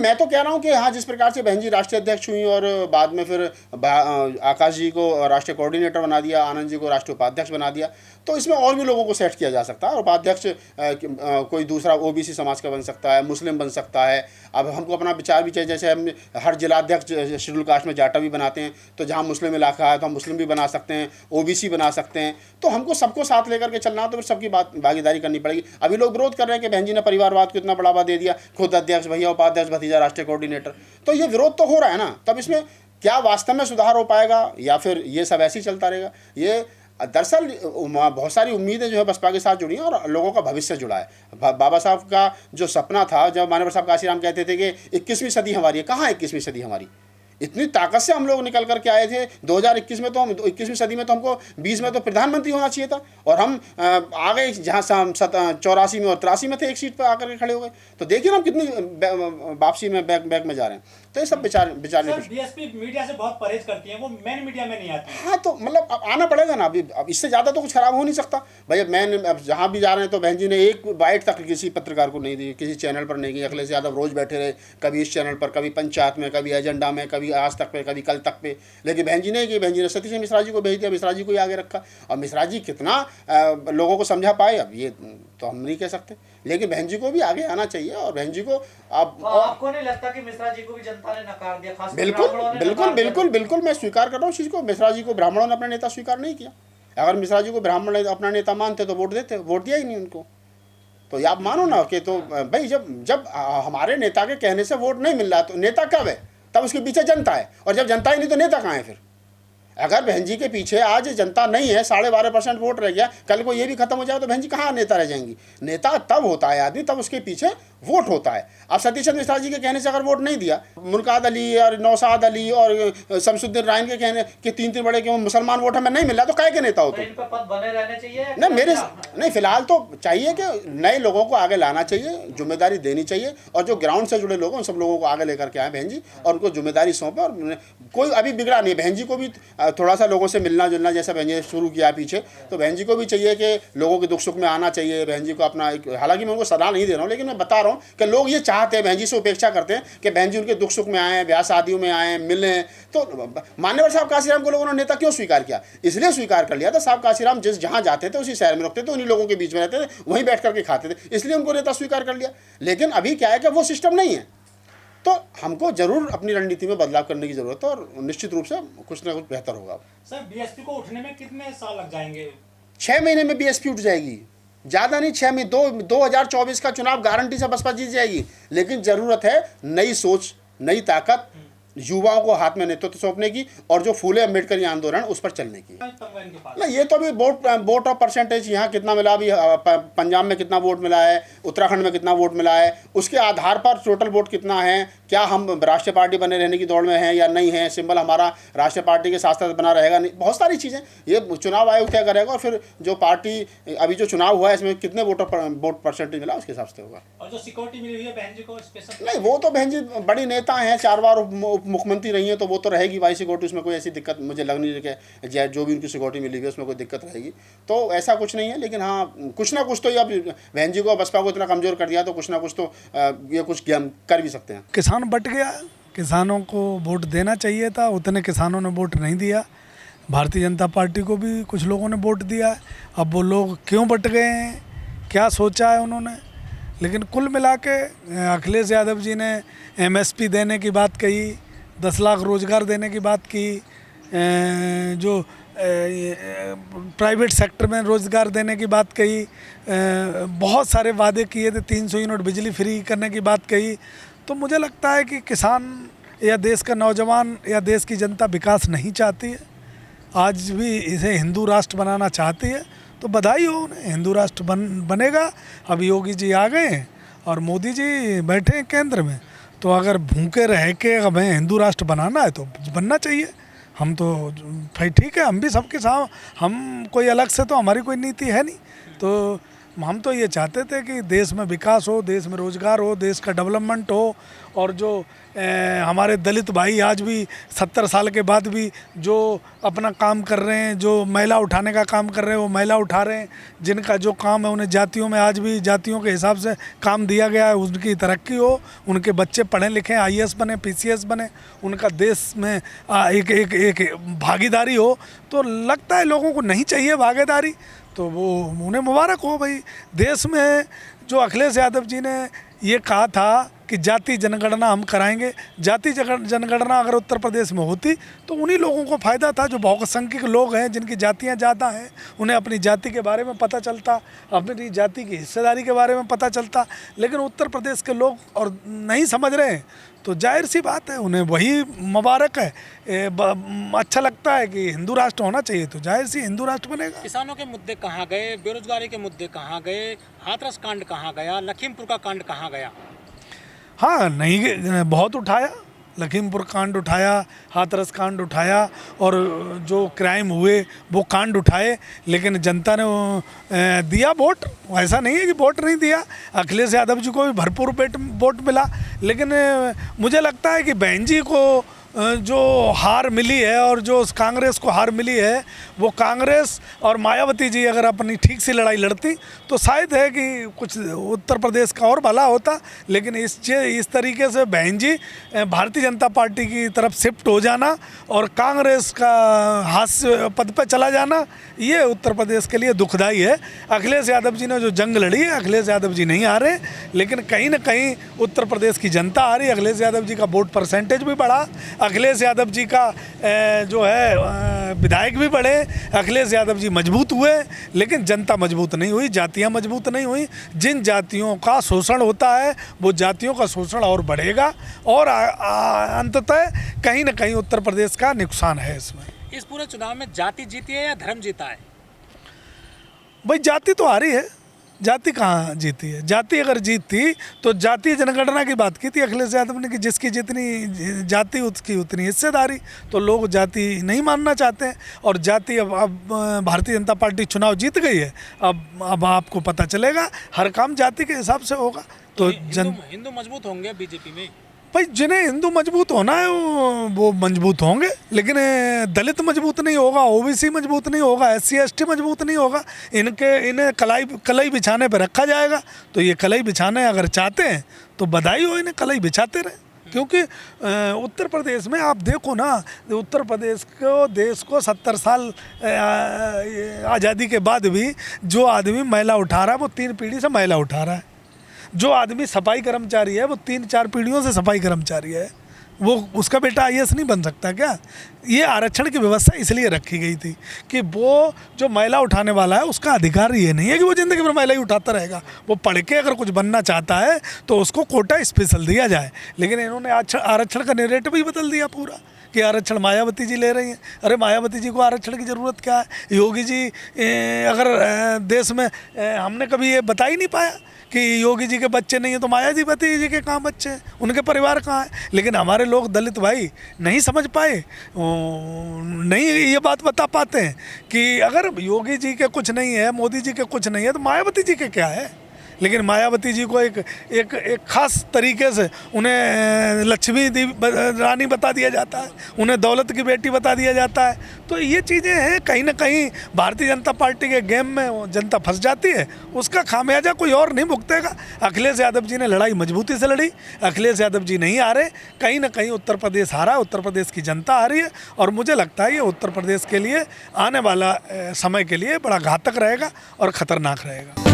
मैं तो कह रहा हूँ कि हाँ, जिस प्रकार से बहन जी राष्ट्रीय अध्यक्ष हुई और बाद में फिर आकाश जी को राष्ट्रीय कोऑर्डिनेटर बना दिया, आनंद जी को राष्ट्रीय उपाध्यक्ष बना दिया, तो इसमें और भी लोगों को सेट किया जा सकता है। और उपाध्यक्ष कोई दूसरा ओबीसी समाज का बन सकता है, मुस्लिम बन सकता है। अब हमको अपना विचार भी चाहिए, जैसे हम हर जिलाध्यक्ष शेड्यूल कास्ट में जाटा भी बनाते हैं, तो जहाँ मुस्लिम इलाका है तो हम मुस्लिम भी बना सकते हैं, ओबीसी बना सकते हैं। तो हमको सबको साथ लेकर के चलना, तो फिर सबकी भागीदारी करनी पड़ेगी। अभी लोग विरोध कर रहे हैं कि बहन जी ने परिवारवाद को इतना बढ़ावा दे दिया, खुद अध्यक्ष भैया, उपाध्यक्ष भतीजा, राष्ट्रीय कोऑर्डिनेटर, तो ये विरोध तो हो रहा है ना। तब इसमें क्या वास्तव में सुधार हो पाएगा या फिर ये सब ऐसे ही चलता रहेगा? ये दरअसल बहुत सारी उम्मीदें जो है बसपा के साथ जुड़ी हैं और लोगों का भविष्य जुड़ा है। बाबा साहब का जो सपना था, जब मानवर साहब काशीराम कहते थे कि 21वीं सदी हमारी है, कहाँ 21वीं सदी हमारी? इतनी ताकत से हम लोग निकल करके आए थे 2021 में, तो हम 21वीं सदी में तो हमको 20 में तो प्रधानमंत्री होना चाहिए था, और हम आ गए जहाँ से हम 84 में और 83 में थे, एक सीट पर आकर के खड़े हो गए। तो देखिए ना हम कितनी वापसी में बैक में जा रहे हैं। तो ये सब विचार बीएसपी मीडिया से बहुत परहेज करती है, वो मेन मीडिया में नहीं आती। हाँ, तो मतलब अब आना पड़ेगा ना। अभी अब इससे ज़्यादा तो कुछ खराब हो नहीं सकता भैया। मैंने अब जहाँ भी जा रहे हैं तो बहन जी ने एक बाइट तक किसी पत्रकार को नहीं दी, किसी चैनल पर नहीं दी। अखिलेश यादव रोज़ बैठे रहे, कभी इस चैनल पर, कभी पंचायत में, कभी एजेंडा में, कभी आज तक पे, कभी कल तक पे, लेकिन बहन जी ने कि बहन जी ने सतीश मिश्रा जी को भेज दिया, मिश्रा जी को ही आगे रखा। और मिश्रा जी कितना लोगों को समझा पाए अब ये तो हम नहीं कह सकते, लेकिन बहन जी को भी आगे आना चाहिए। और बहन जी को अब आपको नहीं लगता कि मिश्रा जी को भी जनता ने नकार दिया? बिल्कुल मैं स्वीकार कर रहा हूँ उस चीज़ को। मिश्रा जी को ब्राह्मणों ने अपना नेता स्वीकार नहीं किया। अगर मिश्रा जी को ब्राह्मण अपना नेता मानते तो वोट देते, वोट दिया ही नहीं उनको। तो आप मानो ना कि तो भाई जब हमारे नेता के कहने से वोट नहीं मिल रहा तो नेता कब है? तब उसके पीछे जनता है, और जब जनता ही नहीं तो नेता कहाँ है फिर? अगर बहन जी के पीछे आज जनता नहीं है, 12.5% वोट रह गया, कल को ये भी खत्म हो जाए तो बहन जी कहाँ नेता रह जाएंगी? नेता तब होता है आदमी, तब उसके पीछे वोट होता है। अब सतीश चंद्र मिश्रा जी के कहने से अगर वोट नहीं दिया, मुल्काद अली और नौशाद अली और शमसुद्दीन रायन के कहने कि 3 बड़े के मुसलमान वोट हमें नहीं मिल रहा, तो काय के नेता हो? तो इन पर पद बने रहने चाहिए नहीं, मेरे नहीं, फिलहाल तो चाहिए कि नए लोगों को आगे लाना चाहिए, जिम्मेदारी देनी चाहिए, और जो ग्राउंड से जुड़े लोग हैं उन सब लोगों को आगे लेकर के आए बहन जी, और उनको जिम्मेदारी सौंपे। और कोई अभी बिगड़ा नहीं, बहन जी को भी थोड़ा सा लोगों से मिलना जुलना जैसा बहन जी ने शुरू किया पीछे, तो बहन जी को भी चाहिए कि लोगों के दुख सुख में आना चाहिए। बहन जी को अपना एक, हालांकि मैं उनको सलाह नहीं दे रहा हूँ, लेकिन मैं बता रहा हूँ कि लोग ये चाहते हैं, बहन जी से उपेक्षा करते हैं कि बहन जी उनके दुख सुख में आएँ, ब्याह शादियों में आएँ, मिलें। तो मान्यवर साहब काशीराम को लोगों ने नेता क्यों स्वीकार किया? इसलिए स्वीकार कर लिया था, साहब काशीराम जहाँ जाते थे उसी शहर में रुकते थे, उन्हीं लोगों के बीच में रहते थे, वहीं बैठ करके खाते थे, इसलिए उनको नेता स्वीकार कर लिया। लेकिन अभी क्या है कि वो सिस्टम नहीं है, तो हमको जरूर अपनी रणनीति में बदलाव करने की जरूरत है, और निश्चित रूप से कुछ ना कुछ बेहतर होगा। सर, बीएसपी को उठने में कितने साल लग जाएंगे? 6 महीने में बीएसपी उठ जाएगी, ज़्यादा नहीं, 6 महीने। 2024 का चुनाव गारंटी से बसपा जीत जाएगी, लेकिन ज़रूरत है नई सोच, नई ताकत, युवाओं को हाथ में नेतृत्व सौंपने की, और जो फूले अम्बेडकरी आंदोलन उस पर चलने की। ना ये तो अभी वोट ऑफ परसेंटेज यहाँ कितना मिला, अभी पंजाब में कितना वोट मिला है, उत्तराखंड में कितना वोट मिला है, उसके आधार पर टोटल वोट कितना है, क्या हम राष्ट्रीय पार्टी बने रहने की दौड़ में हैं या नहीं है, सिंबल हमारा राष्ट्रीय पार्टी के साथ साथ बना रहेगा नहीं, बहुत सारी चीज़ें ये चुनाव आयोग तय करेगा। और फिर जो पार्टी अभी जो चुनाव हुआ है इसमें कितने वोट परसेंटेज मिला उसके हिसाब से होगा। और जो सिक्योरिटी मिली हुई है बहन जी को स्पेशल? नहीं, वो तो बहन जी बड़ी नेता हैं, 4 बार मुख्यमंत्री रही है, तो वो तो रहेगी भाई सिक्योरिटी, उसमें कोई ऐसी दिक्कत मुझे लग नहीं रही कि जो भी उनकी सिक्योरिटी मिली हुई है उसमें कोई दिक्कत रहेगी, तो ऐसा कुछ नहीं है। लेकिन हाँ, कुछ ना कुछ तो ये अब बहन जी को, बसपा को इतना कमज़ोर कर दिया, तो कुछ ना कुछ तो ये कुछ कर भी सकते हैं। किसान बट गया, किसानों को वोट देना चाहिए था, उतने किसानों ने वोट नहीं दिया। भारतीय जनता पार्टी को भी कुछ लोगों ने वोट दिया। अब वो लोग क्यों बट गए हैं, क्या सोचा है उन्होंने? लेकिन कुल मिला के अखिलेश यादव जी ने MSP देने की बात कही, 10 लाख रोज़गार देने की बात की, जो प्राइवेट सेक्टर में रोज़गार देने की बात कही, बहुत सारे वादे किए थे, 300 यूनिट बिजली फ्री करने की बात कही। तो मुझे लगता है कि किसान या देश का नौजवान या देश की जनता विकास नहीं चाहती है, आज भी इसे हिंदू राष्ट्र बनाना चाहती है। तो बधाई हो उन्हें, हिंदू राष्ट्र बनेगा। अब योगी जी आ गए हैं और मोदी जी बैठे हैं केंद्र में, तो अगर भूखे रह के हमें हिंदू राष्ट्र बनाना है तो बनना चाहिए। हम तो भाई ठीक है, हम भी सबके साथ, हम कोई अलग से तो हमारी कोई नीति है नहीं। तो हम तो ये चाहते थे कि देश में विकास हो, देश में रोज़गार हो, देश का डेवलपमेंट हो। और जो हमारे दलित भाई आज भी 70 साल के बाद भी जो अपना काम कर रहे हैं, जो महिला उठाने का काम कर रहे हैं वो महिला उठा रहे हैं, जिनका जो काम है उन्हें जातियों में आज भी जातियों के हिसाब से काम दिया गया है, उनकी तरक्की हो, उनके बच्चे पढ़े लिखे IAS बने, PCS बने, उनका देश में एक भागीदारी हो। तो लगता है लोगों को नहीं चाहिए भागीदारी, तो वो उन्हें मुबारक हो भाई। देश में जो अखिलेश यादव जी ने ये कहा था कि जाति जनगणना हम कराएंगे, जाति जनगणना अगर उत्तर प्रदेश में होती तो उन्हीं लोगों को फ़ायदा था जो बहुसंख्यक लोग हैं, जिनकी जातियां ज़्यादा हैं, उन्हें अपनी जाति के बारे में पता चलता, अपनी जाति की हिस्सेदारी के बारे में पता चलता। लेकिन उत्तर प्रदेश के लोग और नहीं समझ रहे हैं, तो जाहिर सी बात है उन्हें वही मुबारक है। अच्छा लगता है कि हिंदू राष्ट्र होना चाहिए, तो जाहिर सी हिंदू राष्ट्र बनेगा। किसानों के मुद्दे कहाँ गए, बेरोजगारी के मुद्दे कहाँ गए, हाथरस कांड कहाँ गया, लखीमपुर का कांड कहाँ गया? हाँ, नहीं बहुत उठाया, लखीमपुर कांड उठाया, हाथरस कांड उठाया, और जो क्राइम हुए वो कांड उठाए, लेकिन जनता ने दिया वोट। ऐसा नहीं है कि वोट नहीं दिया, अखिलेश यादव जी को भी भरपूर वोट मिला। लेकिन मुझे लगता है कि बहन जी को जो हार मिली है और जो कांग्रेस को हार मिली है, वो कांग्रेस और मायावती जी अगर अपनी ठीक से लड़ाई लड़ती तो शायद है कि कुछ उत्तर प्रदेश का और भला होता। लेकिन इस तरीके से बहन जी भारतीय जनता पार्टी की तरफ शिफ्ट हो जाना और कांग्रेस का हास्य पद पर चला जाना, ये उत्तर प्रदेश के लिए दुखदाई है। अखिलेश यादव जी ने जो जंग लड़ी है, अखिलेश यादव जी नहीं आ रहे, लेकिन कहीं ना कहीं उत्तर प्रदेश की जनता आ रही है। अखिलेश यादव जी का वोट परसेंटेज भी बढ़ा, अखिलेश यादव जी का जो है विधायक भी बढ़े, अखिलेश यादव जी मजबूत हुए, लेकिन जनता मजबूत नहीं हुई, जातियां मजबूत नहीं हुई। जिन जातियों का शोषण होता है वो जातियों का शोषण और बढ़ेगा और अंततः कहीं ना कहीं उत्तर प्रदेश का नुकसान है इसमें। इस पूरे चुनाव में जाति जीती है या धर्म जीता है? भाई जाति तो आ रही है, जाति कहाँ जीती है? जाति अगर जीतती तो जातीय जनगणना की बात की थी अखिलेश यादव ने कि जिसकी जितनी जाति उसकी उतनी हिस्सेदारी। तो लोग जाति नहीं मानना चाहते हैं और जाति अब भारतीय जनता पार्टी चुनाव जीत गई है, अब आपको पता चलेगा हर काम जाति के हिसाब से होगा। तो हिंदू मजबूत होंगे बीजेपी में? भाई जिन्हें हिंदू मजबूत होना है वो मजबूत होंगे, लेकिन दलित मजबूत नहीं होगा, OBC मजबूत नहीं होगा, SC ST मजबूत नहीं होगा। इन्हें कलाई बिछाने पर रखा जाएगा। तो ये कलाई बिछाने अगर चाहते हैं तो बधाई हो, इन्हें कलाई बिछाते रहे। क्योंकि उत्तर प्रदेश में आप देखो ना, उत्तर प्रदेश को देश को 70 साल आज़ादी के बाद भी जो आदमी महिला उठा रहा है वो 3 पीढ़ी से महिला उठा रहा है। जो आदमी सफाई कर्मचारी है वो 3-4 पीढ़ियों से सफाई कर्मचारी है, वो उसका बेटा IAS नहीं बन सकता क्या? ये आरक्षण की व्यवस्था इसलिए रखी गई थी कि वो जो महिला उठाने वाला है उसका अधिकार ये नहीं है कि वो ज़िंदगी भर महिला ही उठाता रहेगा। वो पढ़ के अगर कुछ बनना चाहता है तो उसको कोटा स्पेशल दिया जाए। लेकिन इन्होंने आरक्षण का नैरेटिव ही बदल दिया पूरा कि आरक्षण मायावती जी ले रही हैं। अरे मायावती जी को आरक्षण की ज़रूरत क्या है? योगी जी अगर देश में हमने कभी ये बता ही नहीं पाया कि योगी जी के बच्चे नहीं हैं, तो मायावती जी के कहाँ बच्चे हैं, उनके परिवार कहाँ है? लेकिन हमारे लोग दलित भाई नहीं समझ पाए, नहीं ये बात बता पाते हैं कि अगर योगी जी के कुछ नहीं है, मोदी जी के कुछ नहीं है, तो मायावती जी के क्या है? लेकिन मायावती जी को एक खास तरीके से उन्हें लक्ष्मी रानी बता दिया जाता है, उन्हें दौलत की बेटी बता दिया जाता है। तो ये चीज़ें हैं, कहीं ना कहीं भारतीय जनता पार्टी के गेम में जनता फंस जाती है, उसका खामियाजा कोई और नहीं भुगतेगा। अखिलेश यादव जी ने लड़ाई मजबूती से लड़ी, अखिलेश यादव जी नहीं आ रहे, कहीं ना कहीं उत्तर प्रदेश हारा, उत्तर प्रदेश की जनता आ रही है। और मुझे लगता है ये उत्तर प्रदेश के लिए आने वाला समय के लिए बड़ा घातक रहेगा और ख़तरनाक रहेगा।